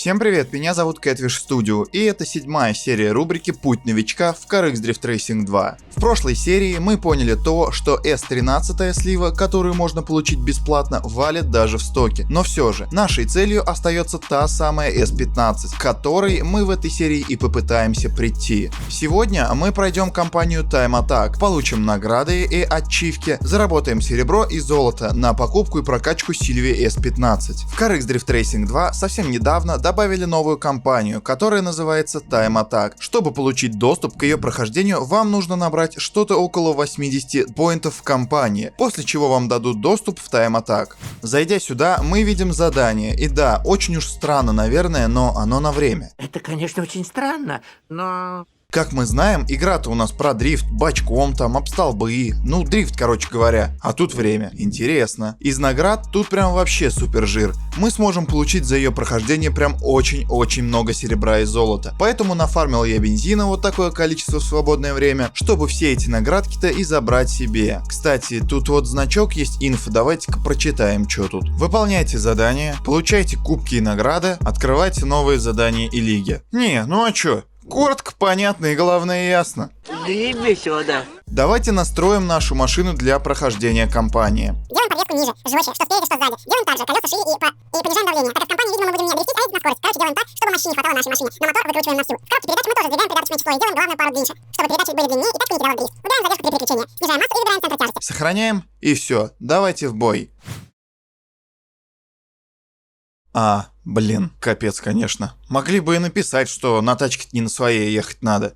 Всем привет, меня зовут Catfish Studio, и это 7-я серия рубрики «Путь новичка» в CarX Drift Racing 2. В прошлой серии мы поняли то, что S13 слива, которую можно получить бесплатно, валит даже в стоке. Но все же, нашей целью остается та самая S15, к которой мы в этой серии и попытаемся прийти. Сегодня мы пройдем кампанию Time Attack, получим награды и ачивки, заработаем серебро и золото на покупку и прокачку Silvia S15. В CarX Drift Racing 2 совсем недавно добавили новую кампанию, которая называется Time Attack. Чтобы получить доступ к ее прохождению, вам нужно набрать что-то около 80 поинтов в кампании, после чего вам дадут доступ в Time Attack. Зайдя сюда, мы видим задание, и да, очень уж странно, наверное, но оно на время. Это, конечно, очень странно, но... Как мы знаем, игра-то у нас про дрифт, бочком там, об столбы, ну дрифт, короче говоря, а тут время. Интересно. Из наград тут прям вообще супер жир. Мы сможем получить за ее прохождение прям очень-очень много серебра и золота. Поэтому нафармил я бензина вот такое количество в свободное время, чтобы все эти наградки-то и забрать себе. Кстати, тут вот значок есть инфо, давайте-ка прочитаем, что тут. Выполняйте задания, получайте кубки и награды, открывайте новые задания и лиги. Не, ну а чё? Коротко, понятно и главное ясно. Да и весело, да. Давайте настроим нашу машину для прохождения кампании. Делаем подвеску ниже, жестче, что спереди, что сзади. Делаем также, колеса шире и понижаем давление. Так как в компании, видимо, мы будем не дрифтить, а ездить на скорость. Короче, делаем так, чтобы машине хватало нашей машине. На мотор выкручиваем на всю. В коробке передач мы тоже сдвигаем придаточное число и делаем главную пару длиннее, чтобы передачи были длиннее и так не теряло дрифт. Выбираем задержку при переключении. Снижаем массу и выбираем центр тяжести. Сохраняем и все. Давайте в бой. Блин, капец, конечно. Могли бы и написать, что на тачке не на своей ехать надо.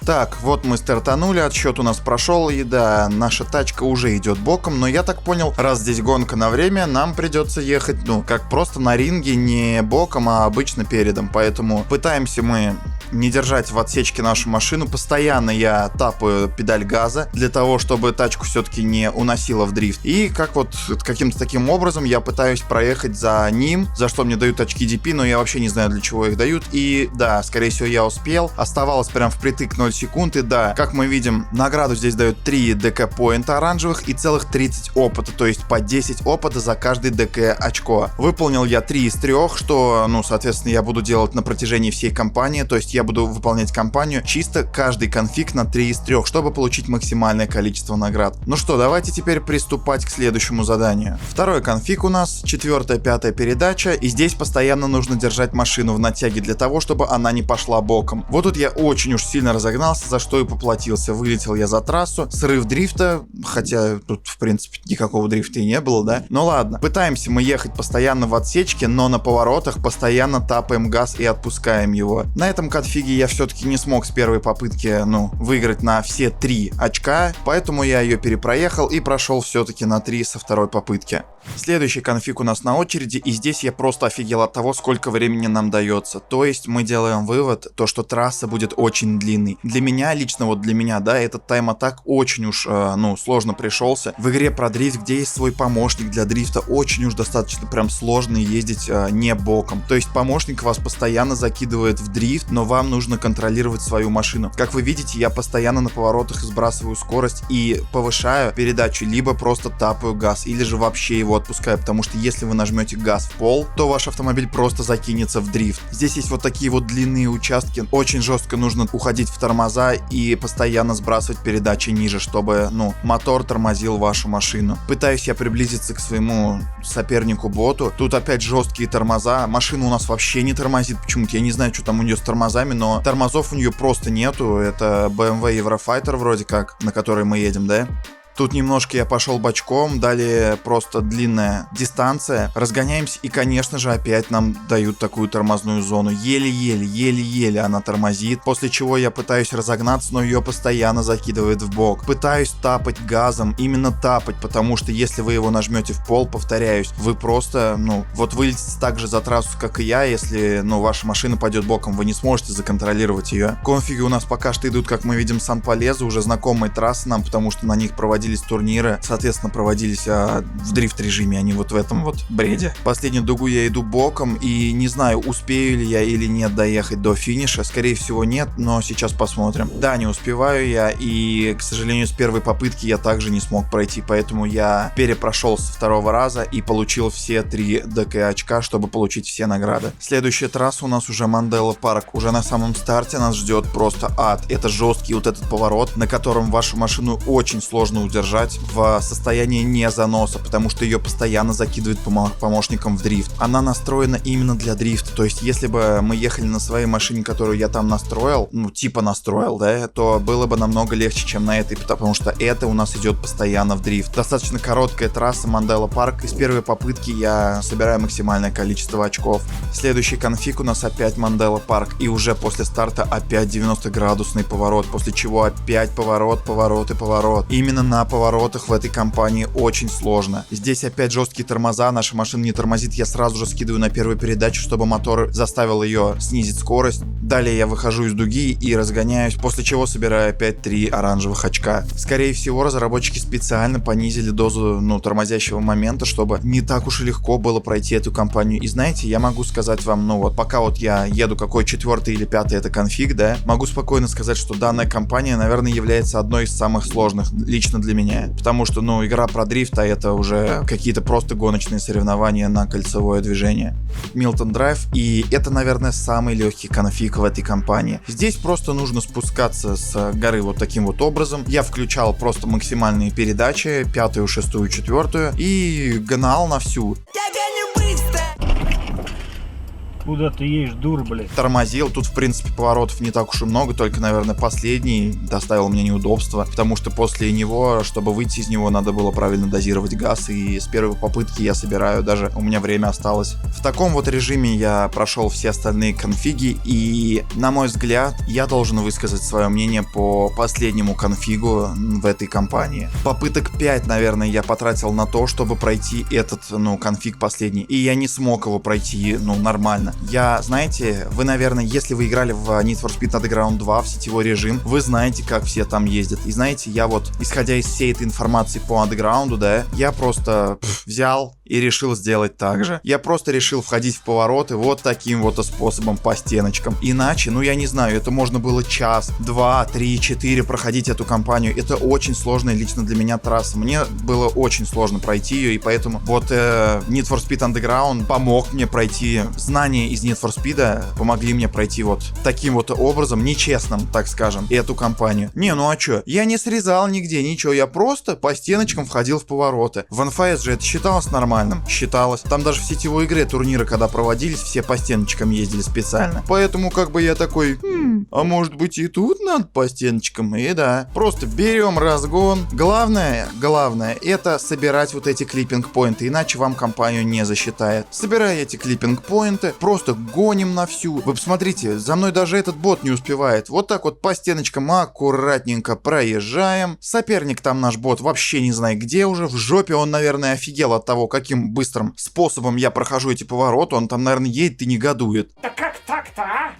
Так, вот мы стартанули, отсчет у нас прошел, и да, наша тачка уже идет боком, но я так понял, раз здесь гонка на время, нам придется ехать, как просто на ринге, не боком, а обычно передом, поэтому пытаемся мы не держать в отсечке нашу машину, постоянно я тапаю педаль газа, для того, чтобы тачку все-таки не уносило в дрифт, и как вот каким-то таким образом я пытаюсь проехать за ним, за что мне дают очки DP, но я вообще не знаю, для чего их дают, и да, скорее всего я успел, оставалось прям впритык 0 секунд, и да, как мы видим, награду здесь дают 3 ДК-поинта оранжевых и целых 30 опыта, то есть по 10 опыта за каждый ДК очко. Выполнил я 3 из 3, что, соответственно, я буду делать на протяжении всей кампании, то есть я буду выполнять кампанию чисто каждый конфиг на 3 из 3, чтобы получить максимальное количество наград. Ну что, давайте теперь приступать к следующему заданию. Второй конфиг у нас, 4-5 передача, и здесь постоянно нужно держать машину в натяге для того, чтобы она не пошла боком. Вот тут я очень уж сильно разогнался, за что и поплатился. Вылетел я за трассу, срыв дрифта, хотя тут в принципе никакого дрифта и не было, да? Ну ладно, пытаемся мы ехать постоянно в отсечке, но на поворотах постоянно тапаем газ и отпускаем его. На этом конфиге я все-таки не смог с первой попытки, выиграть на все 3 очка, поэтому я ее перепроехал и прошел все-таки на 3 со второй попытки. Следующий конфиг у нас на очереди, и здесь я просто офигел от того, сколько времени нам дается. То есть мы делаем вывод, то что трасса будет очень длинной. Для меня, лично для меня, да, этот Time Attack очень уж, сложно пришелся. В игре про дрифт, где есть свой помощник для дрифта, очень уж достаточно прям сложно ездить не боком. То есть помощник вас постоянно закидывает в дрифт, но вам нужно контролировать свою машину. Как вы видите, я постоянно на поворотах сбрасываю скорость и повышаю передачу, либо просто тапаю газ, или же вообще его отпускаю, потому что если вы нажмете газ в пол, то ваш автомобиль просто закинется в дрифт. Здесь есть вот такие вот длинные участки, очень жестко нужно уходить в тормоза и постоянно сбрасывать передачи ниже, чтобы, мотор тормозил вашу машину. Пытаюсь я приблизиться к своему сопернику-боту, тут опять жесткие тормоза, машина у нас вообще не тормозит почему-то, я не знаю, что там у нее с тормозами, но тормозов у нее просто нету, это BMW Eurofighter вроде как, на которой мы едем, да? Тут немножко я пошел бочком, далее просто длинная дистанция. Разгоняемся и, конечно же, опять нам дают такую тормозную зону. Еле-еле она тормозит. После чего я пытаюсь разогнаться, но ее постоянно закидывает в бок. Пытаюсь тапать газом, именно тапать, потому что если вы его нажмете в пол, повторяюсь, вы просто, вылетите так же за трассу, как и я. Если, ваша машина пойдет боком, вы не сможете законтролировать ее. Конфиги у нас пока что идут, как мы видим, Сан-Полезу, уже знакомые трассы нам, потому что на них проводили проводились турниры, соответственно, проводились в дрифт-режиме, а не вот в этом вот бреде. Последнюю дугу я иду боком, и не знаю, успею ли я или нет доехать до финиша. Скорее всего, нет, но сейчас посмотрим. Да, не успеваю я, и, к сожалению, с первой попытки я также не смог пройти, поэтому я перепрошел со второго раза и получил все 3 ДК очка, чтобы получить все награды. Следующая трасса у нас уже Мандела Парк. Уже на самом старте нас ждет просто ад. Это жесткий вот этот поворот, на котором вашу машину очень сложно удержать в состоянии не заноса, потому что ее постоянно закидывает помощником в дрифт. Она настроена именно для дрифта, то есть если бы мы ехали на своей машине, которую я там настроил, ну типа настроил, да, то было бы намного легче, чем на этой, потому что это у нас идет постоянно в дрифт. Достаточно короткая трасса Мандела Парк, и с первой попытки я собираю максимальное количество очков. Следующий конфиг у нас опять Мандела Парк, и уже после старта опять 90-градусный поворот, после чего опять поворот, поворот и поворот. Именно на поворотах в этой компании очень сложно. Здесь опять жесткие тормоза, наша машина не тормозит, я сразу же скидываю на первую передачу, чтобы мотор заставил ее снизить скорость. Далее я выхожу из дуги и разгоняюсь, после чего собираю опять 3 оранжевых очка. Скорее всего, разработчики специально понизили дозу, тормозящего момента, чтобы не так уж и легко было пройти эту компанию. И знаете, я могу сказать вам, пока вот я еду, какой 4-й или 5-й это конфиг, да, могу спокойно сказать, что данная компания, наверное, является одной из самых сложных лично для меня, потому что, игра про дрифт, а это уже какие-то просто гоночные соревнования на кольцевое движение. Милтон Драйв, и это, наверное, самый легкий конфиг в этой компании. Здесь просто нужно спускаться с горы вот таким вот образом. Я включал просто максимальные передачи, 5-ю, 6-ю, 4-ю, и гнал на всю. Куда ты едешь, дур, блядь? Тормозил, тут в принципе поворотов не так уж и много, только, наверное, последний доставил мне неудобства, потому что после него, чтобы выйти из него, надо было правильно дозировать газ, и с первой попытки я собираю, даже у меня время осталось. В таком вот режиме я прошел все остальные конфиги, и, на мой взгляд, я должен высказать свое мнение по последнему конфигу в этой компании. Попыток 5, наверное, я потратил на то, чтобы пройти этот, конфиг последний, и я не смог его пройти, нормально. Знаете, вы, наверное, если вы играли в Need for Speed Underground 2 в сетевой режим, вы знаете, как все там ездят. И знаете, я вот, исходя из всей этой информации по Underground, да, я просто взял и решил сделать так же. Я просто решил входить в повороты вот таким вот способом по стеночкам. Иначе, я не знаю, это можно было час, 2, 3, 4 проходить эту кампанию. Это очень сложная лично для меня трасса. Мне было очень сложно пройти ее, и поэтому вот Need for Speed Underground помог мне пройти. Знания из Need for Speed помогли мне пройти вот таким вот образом, нечестным, так скажем, эту кампанию. А чё? Я не срезал нигде, ничего, я просто по стеночкам входил в повороты. В NFS же это считалось нормальным? Считалось. Там даже в сетевой игре турниры, когда проводились, все по стеночкам ездили специально. Поэтому я такой, а может быть и тут надо по стеночкам? И да, просто берем разгон. Главное, это собирать вот эти клиппинг-поинты, иначе вам компанию не засчитает. Собирая эти клиппинг-поинты, просто гоним на всю. Вы посмотрите, за мной даже этот бот не успевает. Вот так вот по стеночкам аккуратненько проезжаем. Соперник там наш бот вообще не знает где уже. В жопе он, наверное, офигел от того, каким быстрым способом я прохожу эти повороты. Он там, наверное, едет и негодует. Да как так-то, а?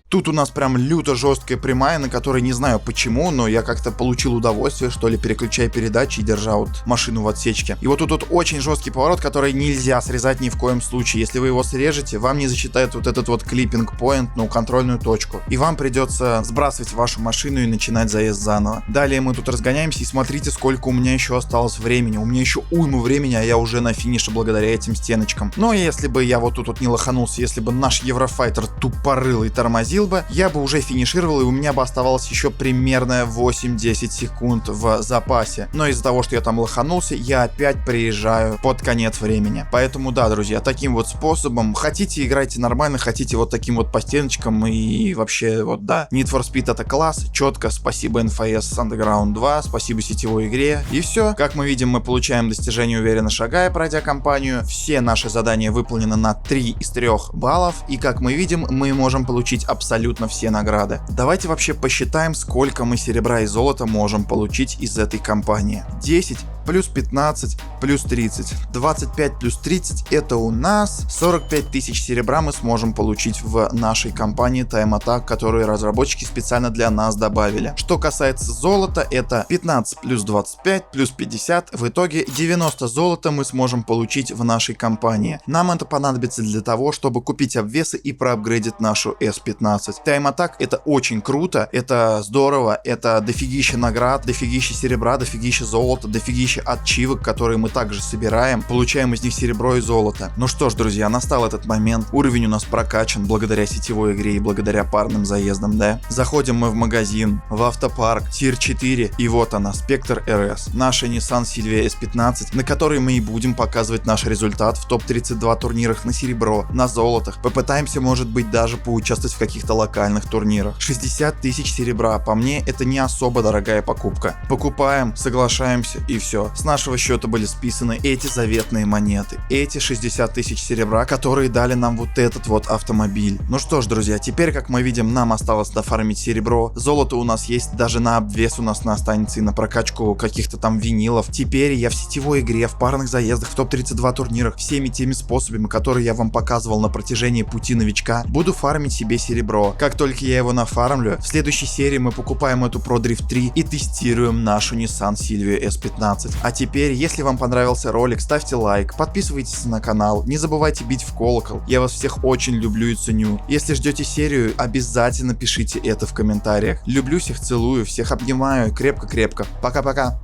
Тут у нас прям люто жесткая прямая, на которой не знаю почему, но я как-то получил удовольствие, что ли, переключая передачи и держа вот машину в отсечке. И вот тут очень жесткий поворот, который нельзя срезать ни в коем случае. Если вы его срежете, вам не засчитают вот этот вот клиппинг-поинт, контрольную точку. И вам придется сбрасывать вашу машину и начинать заезд заново. Далее мы тут разгоняемся, и смотрите, сколько у меня еще осталось времени. У меня еще уйму времени, а я уже на финише благодаря этим стеночкам. Но если бы я вот тут не лоханулся, если бы наш Еврофайтер тупорылый тормозил бы, я бы уже финишировал, и у меня бы оставалось еще примерно 8-10 секунд в запасе. Но из-за того, что я там лоханулся, я опять приезжаю под конец времени. Поэтому да, друзья, таким вот способом, хотите играйте нормально, хотите вот таким вот по стеночкам, и вообще вот да, Need for Speed это класс, четко, спасибо NFS Underground 2, спасибо сетевой игре, и все. Как мы видим, мы получаем достижение уверенно шагая, пройдя кампанию. Все наши задания выполнены на 3 из 3 баллов, и как мы видим, мы можем получить абсолютно все награды. Давайте вообще посчитаем, сколько мы серебра и золота можем получить из этой кампании. 10 плюс 15, плюс 30. 25 плюс 30 это у нас 45 тысяч серебра мы сможем получить в нашей компании Time Attack, которую разработчики специально для нас добавили. Что касается золота, это 15 плюс 25 плюс 50. В итоге 90 золота мы сможем получить в нашей компании. Нам это понадобится для того, чтобы купить обвесы и проапгрейдить нашу S15. Time Attack это очень круто, это здорово, это дофигища наград, дофигища серебра, дофигища золота, дофигища ачивок, которые мы также собираем, получаем из них серебро и золото. Ну что ж, друзья, настал этот момент. Уровень у нас прокачан благодаря сетевой игре и благодаря парным заездам, да? Заходим мы в магазин, в автопарк, тир 4, и вот она, Spectre RS, наша Nissan Silvia S15, на которой мы и будем показывать наш результат в топ-32 турнирах на серебро, на золотах. Попытаемся, может быть, даже поучаствовать в каких-то локальных турнирах. 60 тысяч серебра, по мне, это не особо дорогая покупка. Покупаем, соглашаемся и все. С нашего счета были списаны эти заветные монеты, эти 60 тысяч серебра, которые дали нам вот этот вот автомобиль. Ну что ж, друзья, теперь, как мы видим, нам осталось дофармить серебро, золото у нас есть, даже на обвес у нас останется и на прокачку каких-то там винилов. Теперь я в сетевой игре, в парных заездах, в топ-32 турнирах, всеми теми способами, которые я вам показывал на протяжении пути новичка, буду фармить себе серебро. Как только я его нафармлю, в следующей серии мы покупаем эту ProDrift 3 и тестируем нашу Nissan Silvia S15. А теперь, если вам понравился ролик, ставьте лайк, подписывайтесь на канал, не забывайте бить в колокол. Я вас всех очень люблю и ценю. Если ждете серию, обязательно пишите это в комментариях. Люблю всех, целую, всех обнимаю крепко-крепко. Пока-пока.